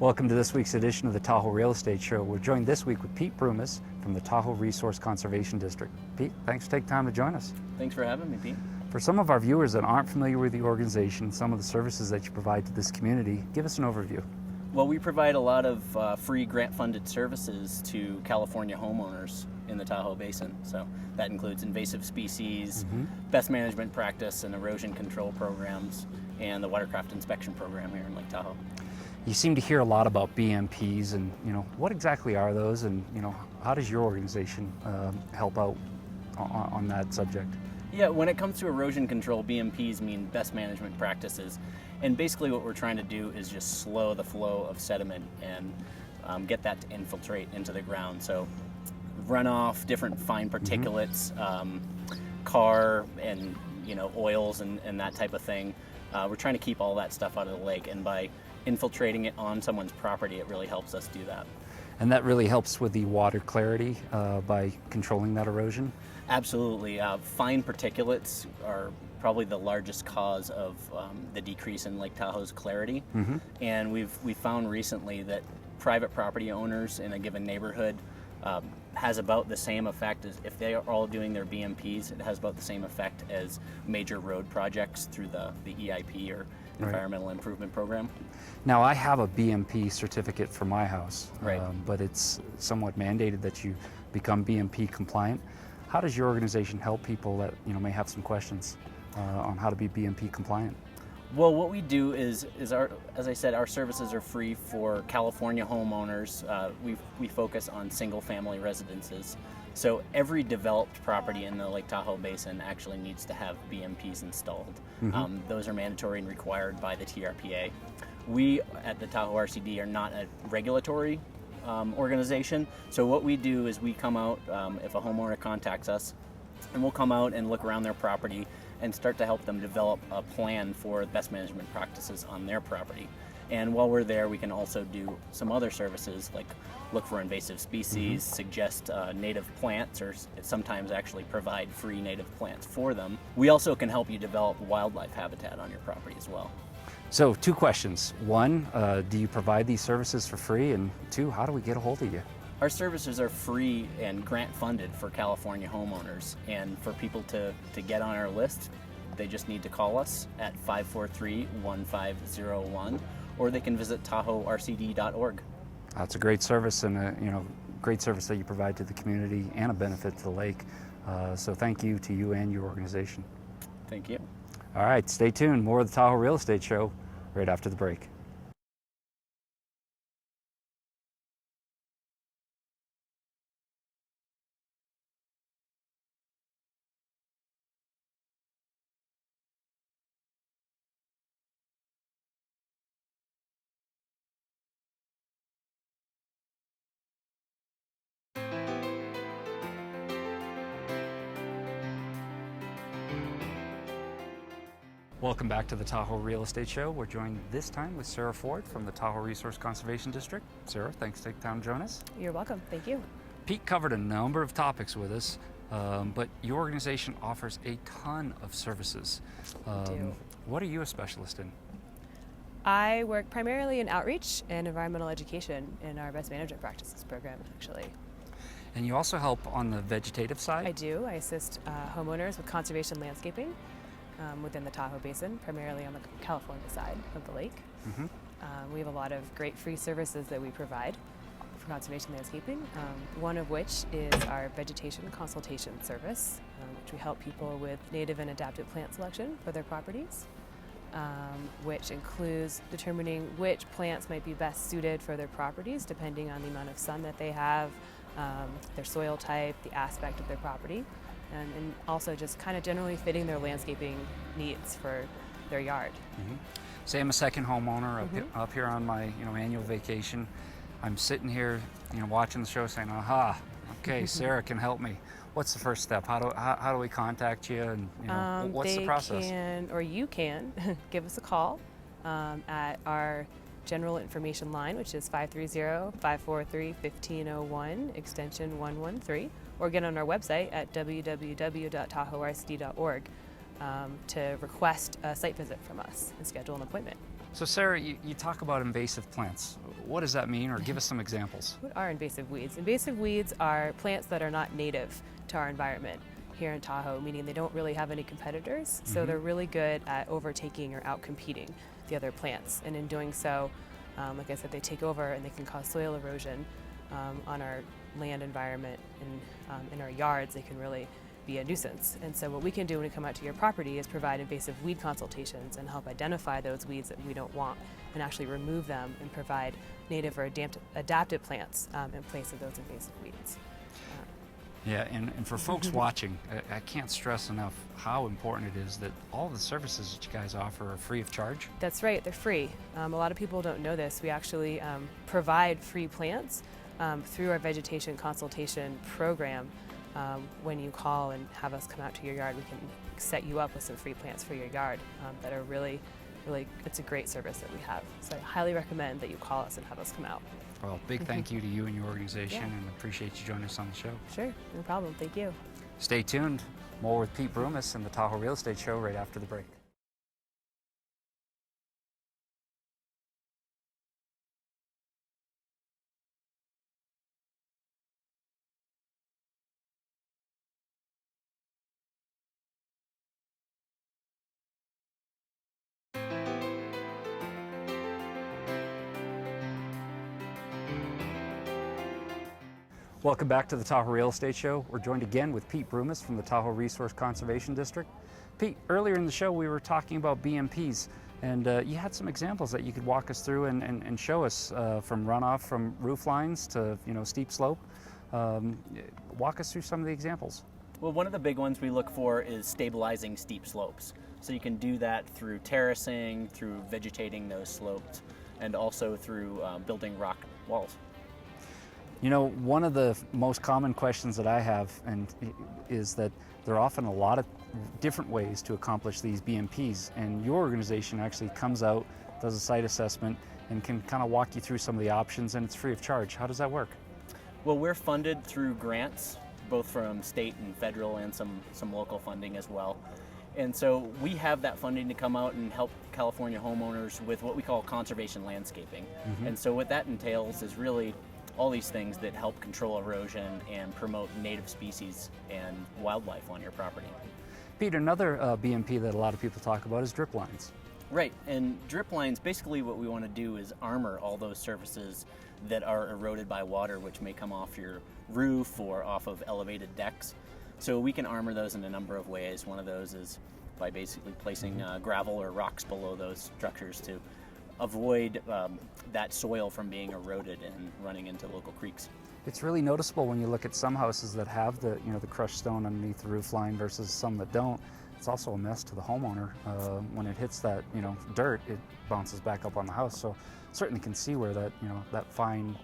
Welcome to this week's edition of the Tahoe Real Estate Show. We're joined this week with Pete Brumis from the Tahoe Resource Conservation District. Pete, thanks for taking time to join us. Thanks for having me, Pete. For some of our viewers that aren't familiar with the organization, some of the services that you provide to this community, give us an overview. Well, we provide a lot of free grant-funded services to California homeowners in the Tahoe Basin. So that includes invasive species, best management practice and erosion control programs, and the watercraft inspection program here in Lake Tahoe. You seem to hear a lot about BMPs, and what exactly are those, and how does your organization help out on that subject? Yeah, when it comes to erosion control, BMPs mean best management practices, and basically what we're trying to do is just slow the flow of sediment and get that to infiltrate into the ground. So runoff, different fine particulates, car and oils and that type of thing. We're trying to keep all that stuff out of the lake, and by infiltrating it on someone's property, it really helps us do that. And that really helps with the water clarity by controlling that erosion? Absolutely. Fine particulates are probably the largest cause of the decrease in Lake Tahoe's clarity. And we've found recently that private property owners in a given neighborhood has about the same effect as if they are all doing their BMPs. It has about the same effect as major road projects through the EIP or Environmental Improvement Program. Now, I have a BMP certificate for my house, Right. But it's somewhat mandated that you become BMP compliant. How does your organization help people that may have some questions on how to be BMP compliant? Well, what we do is as I said, our services are free for California homeowners. We focus on single-family residences. So every developed property in the Lake Tahoe Basin actually needs to have BMPs installed. Those are mandatory and required by the TRPA. We at the Tahoe RCD are not a regulatory organization. So what we do is we come out, if a homeowner contacts us, and we'll come out and look around their property and start to help them develop a plan for best management practices on their property. And while we're there, we can also do some other services like look for invasive species, suggest native plants, or sometimes actually provide free native plants for them. We also can help you develop wildlife habitat on your property as well. So, two questions. One, do you provide these services for free? And two, how do we get a hold of you? Our services are free and grant funded for California homeowners, and for people to get on our list, they just need to call us at 543-1501, or they can visit TahoeRCD.org. That's a great service, and a great service that you provide to the community and a benefit to the lake. So thank you to you and your organization. Thank you. All right, stay tuned. More of the Tahoe Real Estate Show right after the break. Welcome back to the Tahoe Real Estate Show. We're joined this time with Sarah Ford from the Tahoe Resource Conservation District. Sarah, thanks for taking time to join us. You're welcome. Thank you. Pete covered a number of topics with us, but your organization offers a ton of services. We do. What are you a specialist in? I work primarily in outreach and environmental education in our best management practices program, actually. And you also help on the vegetative side? I do. I assist homeowners with conservation landscaping within the Tahoe Basin, primarily on the California side of the lake. We have a lot of great free services that we provide for conservation landscaping, one of which is our vegetation consultation service, which we help people with native and adapted plant selection for their properties, which includes determining which plants might be best suited for their properties depending on the amount of sun that they have, their soil type, the aspect of their property, and also just kind of generally fitting their landscaping needs for their yard. Say I'm a second homeowner up here on my annual vacation. I'm sitting here watching the show saying, aha, okay, Sarah can help me. What's the first step? How do we contact you, and what's the process? You can give us a call at our general information line, which is 530-543-1501, extension 113, or get on our website at www.tahoercd.org to request a site visit from us and schedule an appointment. So Sarah, you talk about invasive plants. What does that mean, or give us some examples? What are invasive weeds? Invasive weeds are plants that are not native to our environment here in Tahoe, meaning they don't really have any competitors, so they're really good at overtaking or outcompeting the other plants. And in doing so, like I said, they take over and they can cause soil erosion on our land environment, and in our yards they can really be a nuisance. And so what we can do when we come out to your property is provide invasive weed consultations and help identify those weeds that we don't want and actually remove them and provide native or adapted plants in place of those invasive weeds. Yeah, and for folks watching, I can't stress enough how important it is that all the services that you guys offer are free of charge. That's right, they're free. A lot of people don't know this. We actually provide free plants through our vegetation consultation program. When you call and have us come out to your yard, we can set you up with some free plants for your yard that are really, it's a great service that we have. So I highly recommend that you call us and have us come out. Well, big thank you to you and your organization, and appreciate you joining us on the show. Sure, no problem, thank you. Stay tuned. More with Pete Brumis and the Tahoe Real Estate Show right after the break. Welcome back to the Tahoe Real Estate Show. We're joined again with Pete Brumis from the Tahoe Resource Conservation District. Pete, earlier in the show we were talking about BMPs, and you had some examples that you could walk us through and show us from runoff from roof lines to steep slope. Walk us through some of the examples. Well, one of the big ones we look for is stabilizing steep slopes. So you can do that through terracing, through vegetating those slopes, and also through building rock walls. You know, one of the most common questions that I have is that there are often a lot of different ways to accomplish these BMPs, and your organization actually comes out, does a site assessment, and can kind of walk you through some of the options, and it's free of charge. How does that work? Well, we're funded through grants, both from state and federal, and some local funding as well. And so we have that funding to come out and help California homeowners with what we call conservation landscaping. And so what that entails is really all these things that help control erosion and promote native species and wildlife on your property. Pete, another BMP that a lot of people talk about is drip lines. Right, and drip lines, basically what we want to do is armor all those surfaces that are eroded by water, which may come off your roof or off of elevated decks. So we can armor those in a number of ways. One of those is by basically placing gravel or rocks below those structures to avoid that soil from being eroded and running into local creeks. It's really noticeable when you look at some houses that have the the crushed stone underneath the roof line versus some that don't. It's also a mess to the homeowner. When it hits that dirt, it bounces back up on the house. So certainly can see where that that fine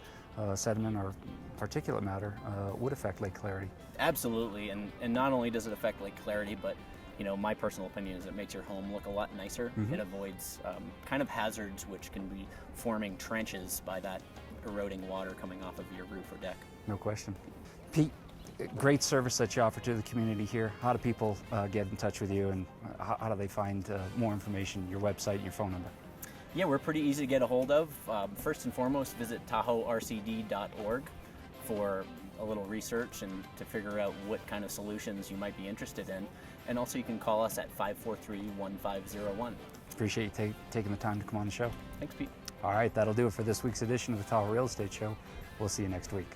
sediment or particulate matter would affect lake clarity. Absolutely, and not only does it affect lake clarity, but my personal opinion is it makes your home look a lot nicer. It avoids kind of hazards which can be forming trenches by that eroding water coming off of your roof or deck. No question. Pete, great service that you offer to the community here. How do people get in touch with you, and how do they find more information, your website, your phone number? Yeah, we're pretty easy to get a hold of. First and foremost, visit tahoercd.org for a little research and to figure out what kind of solutions you might be interested in. And also you can call us at 543-1501. Appreciate you taking the time to come on the show. Thanks, Pete. All right, that'll do it for this week's edition of the Tahoe Real Estate Show. We'll see you next week.